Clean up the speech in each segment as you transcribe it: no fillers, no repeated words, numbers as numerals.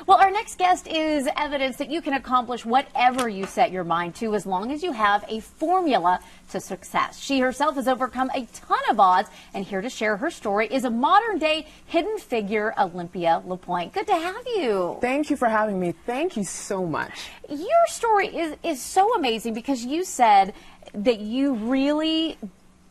Well, our next guest is evidence that you can accomplish whatever you set your mind to as long as you have a formula to success. She herself has overcome a ton of odds, and here to share her story is a modern-day hidden figure, Olympia LaPointe. Good to have you. Thank you for having me. Thank you so much. Your story is so amazing because you said that you really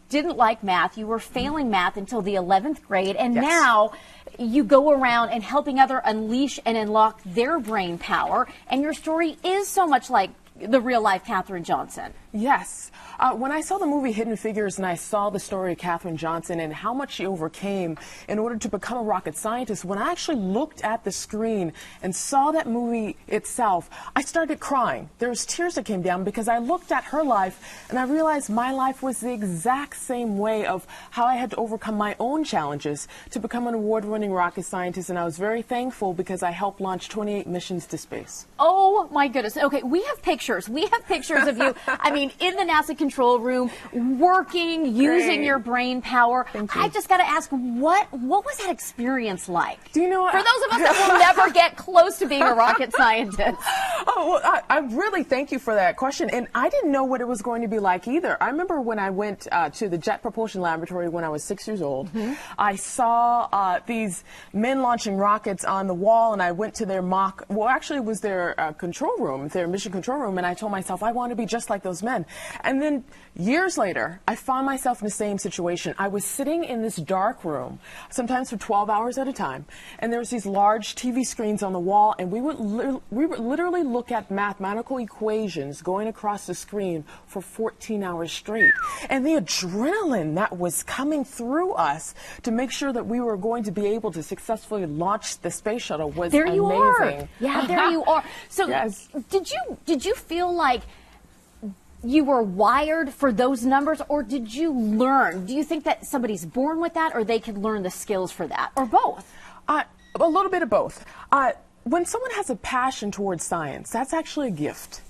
didn't like math. You were failing math until the 11th grade, and Yes. now you go around and helping others unleash and unlock their brain power, and your story is so much like the real-life Katherine Johnson. Yes. When I saw the movie Hidden Figures and I saw the story of Katherine Johnson and how much she overcame in order to become a rocket scientist, when I actually looked at the screen and saw that movie itself, I started crying. There was tears that came down because I looked at her life and I realized my life was the exact same way of how I had to overcome my own challenges to become an award-winning rocket scientist, and I was very thankful because I helped launch 28 missions to space. Oh my goodness. Okay, we have pictures. We have pictures of you, I mean, in the NASA control room, working, using Great. your brain power. Thank you. I just got to ask, what was that experience like? Do you know what? For those of us that will never get close to being a rocket scientist. Oh, well, I really thank you for that question. And I didn't know what it was going to be like either. I remember when I went to the Jet Propulsion Laboratory when I was 6 years old, I saw these men launching rockets on the wall, and I went to their actually it was their control room, their mission control room, and I told myself, I want to be just like those men. And then years later, I found myself in the same situation. I was sitting in this dark room, sometimes for 12 hours at a time, and there was these large TV screens on the wall, and we would literally look at mathematical equations going across the screen for 14 hours straight. And the adrenaline that was coming through us to make sure that we were going to be able to successfully launch the space shuttle was There you amazing. are. Yeah, there you are. So Yes. did you feel like you were wired for those numbers, or did you learn? Do you think that somebody's born with that, or they can learn the skills for that, or both? A little bit of both. When someone has a passion towards science, that's actually a gift.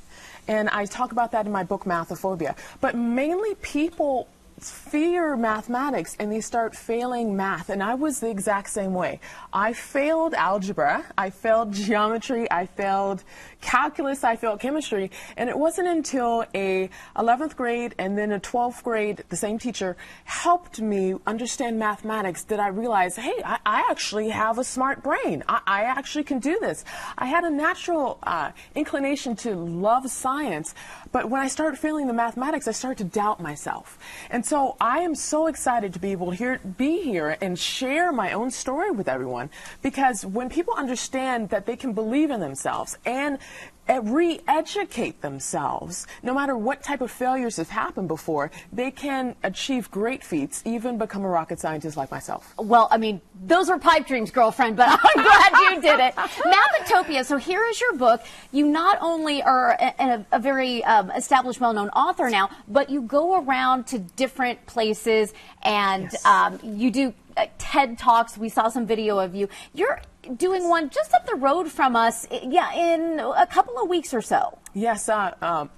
And I talk about that in my book, Mathophobia. But mainly people fear mathematics and they start failing math, and I was the exact same way. I failed algebra, I failed geometry, I failed calculus, I failed chemistry, and it wasn't until a 11th grade and then a 12th grade, the same teacher helped me understand mathematics that I realized, hey, I actually have a smart brain. I actually can do this. I had a natural inclination to love science, but when I started failing the mathematics, I started to doubt myself. And so I am so excited to be able to be here and share my own story with everyone, because when people understand that they can believe in themselves and re-educate themselves, no matter what type of failures have happened before, they can achieve great feats, even become a rocket scientist like myself. Well, I mean, those are pipe dreams, girlfriend, but I'm glad you did it. Mathatopia, so here is your book. You not only are a very established, well-known author now, but you go around to different places and Yes. you do TED Talks. We saw some video of you. You're doing one just up the road from us, in a couple of weeks or so. Yes,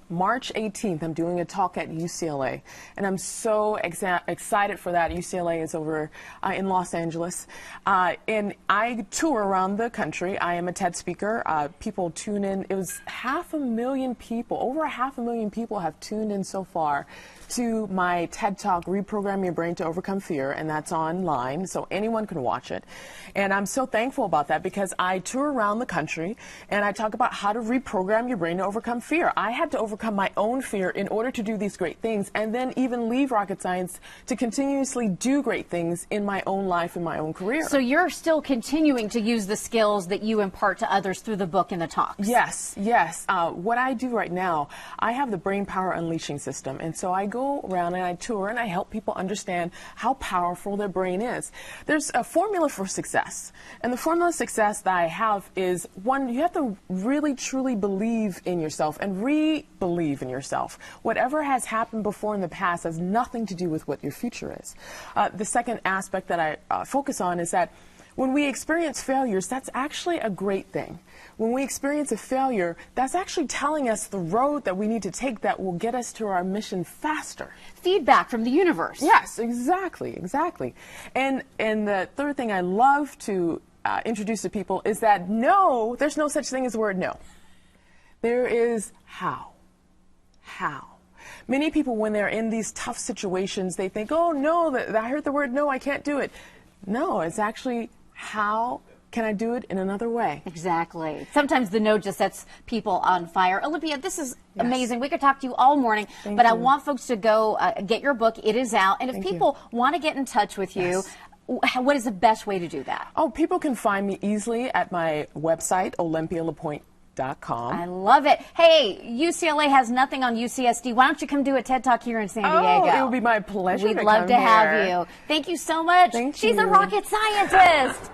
March 18th, I'm doing a talk at UCLA, and I'm so excited for that. UCLA is over in Los Angeles, and I tour around the country. I am a TED speaker. People tune in. It was 500,000 people, over 500,000 people have tuned in so far to my TED Talk, Reprogram Your Brain to Overcome Fear, and that's online, so anyone can watch it. And I'm so thankful about that because I tour around the country, and I talk about how to reprogram your brain to overcome fear. I had to overcome my own fear in order to do these great things, and then even leave rocket science to continuously do great things in my own life and my own career. So you're still continuing to use the skills that you impart to others through the book and the talks? Yes, yes. What I do right now, I have the Brain Power Unleashing System, and so I go around and I tour and I help people understand how powerful their brain is. There's a formula for success, and the formula of success that I have is, one, you have to really truly believe in yourself and re-believe in yourself. Whatever has happened before in the past has nothing to do with what your future is. The second aspect that I focus on is that when we experience failures, that's actually a great thing. When we experience a failure, that's actually telling us the road that we need to take that will get us to our mission faster. Feedback from the universe. Yes, exactly, exactly. And the third thing I love to introduce to people is that no, there's no such thing as the word no. There is how. How. Many people, when they're in these tough situations, they think, oh, no, I heard the word no, I can't do it. No, it's actually how can I do it in another way? Exactly. Sometimes the no just sets people on fire. Olympia, this is amazing. We could talk to you all morning, but I want folks to go get your book. It is out. And if people want to get in touch with you, what is the best way to do that? Oh, people can find me easily at my website, olympialapointe.com. I love it. Hey, UCLA has nothing on UCSD. Why don't you come do a TED Talk here in San Diego? Oh, it would be my pleasure. We'd love to have you. Thank you so much. Thank She's you. a rocket scientist.